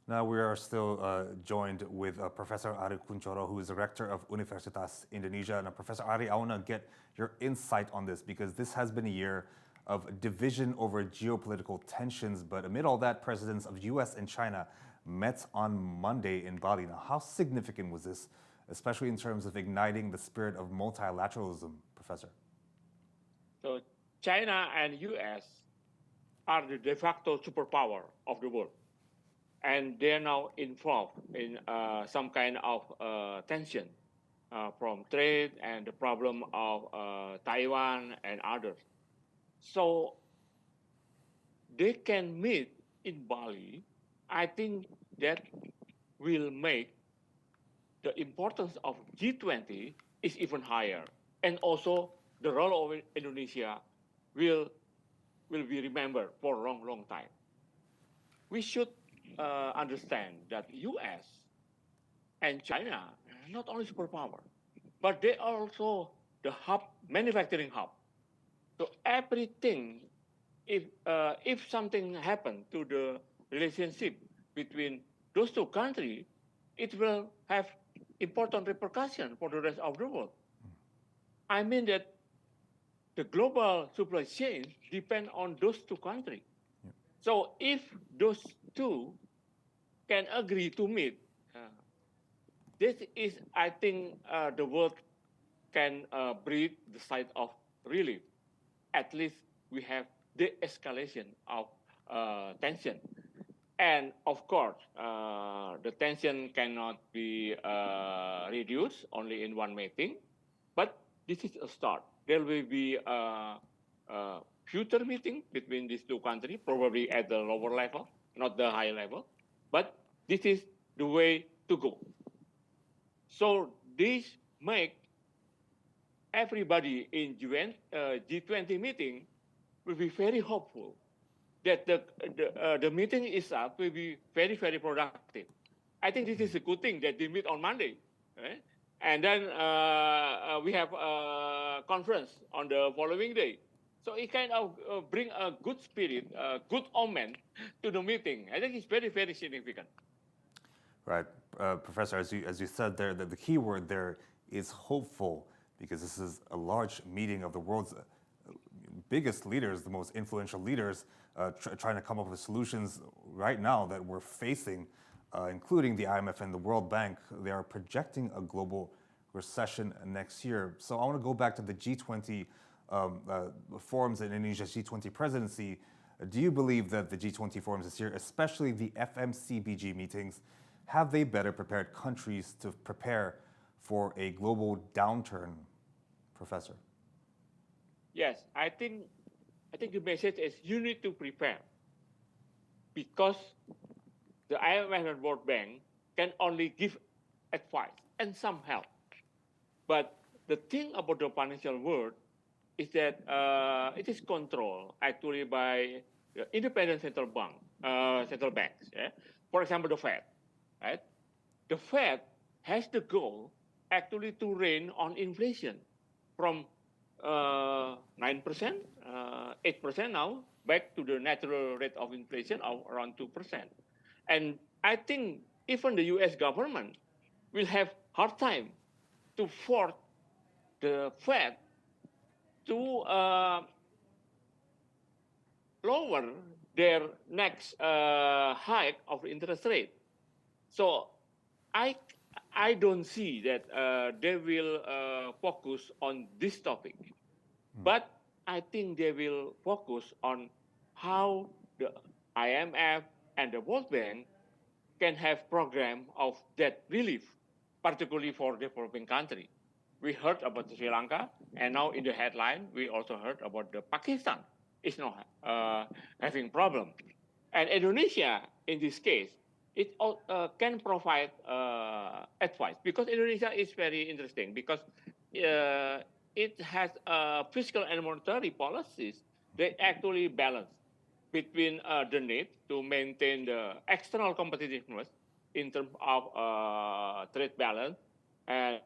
Now we are still joined with Professor Ari Kuncoro, who is the Rector of Universitas Indonesia. Now, Professor Ari, I want to get your insight on this because this has been a year of division over geopolitical tensions. But amid all that, presidents of U.S. and China met on Monday in Bali. Now, how significant was this, especially in terms of igniting the spirit of multilateralism, Professor? So China and U.S. are the de facto superpower of the world. And they're now involved in some kind of tension from trade and the problem of Taiwan and others. So they can meet in Bali. I think that will make the importance of G20 is even higher. And also the role of Indonesia will be remembered for a long, long time. We should understand that U.S. and China are not only superpower, but they are also the hub, manufacturing hub. So everything, if something happened to the relationship between those two countries, it will have important repercussions for the rest of the world. I mean that the global supply chain depend on those two countries. Yeah. So if those two can agree to meet, this is, I think, the world can breathe the sigh of relief. At least we have the escalation of tension. And of course, the tension cannot be reduced only in one meeting, but this is a start. There will be a future meeting between these two countries, probably at the lower level, not the high level, but this is the way to go. So this make everybody in G20 meeting will be very hopeful that the meeting itself will be very, very productive. I think this is a good thing that they meet on Monday. Right? And then we have a conference on the following day. So it kind of bring a good spirit, a good omen to the meeting. I think it's very, very significant. Right. Professor, as you said there, the key word there is hopeful, because this is a large meeting of the world's biggest leaders, the most influential leaders, trying to come up with solutions right now that we're facing, including the IMF and the World Bank. They are projecting a global recession next year. So I want to go back to the G20 forums in Indonesia's G20 presidency. Do you believe that the G20 forums this year, especially the FMCBG meetings, have they better prepared countries to prepare for a global downturn, Professor? Yes, I think the message is you need to prepare, because the IMF and World Bank can only give advice and some help. But the thing about the financial world is that it is controlled actually by the independent central banks. Yeah? For example, the Fed. Right? The Fed has the goal actually to rein on inflation from 9%, 8% now, back to the natural rate of inflation of around 2%. And I think even the U.S. government will have hard time to force the Fed to lower their next hike of interest rate. So I don't see that they will focus on this topic, but I think they will focus on how the IMF and the World Bank can have program of debt relief, particularly for developing country. We heard about Sri Lanka, and now in the headline, we also heard about the Pakistan is not having problem. And Indonesia, in this case, it can provide advice, because Indonesia is very interesting, because it has fiscal and monetary policies that actually balance between the need to maintain the external competitiveness in terms of trade balance and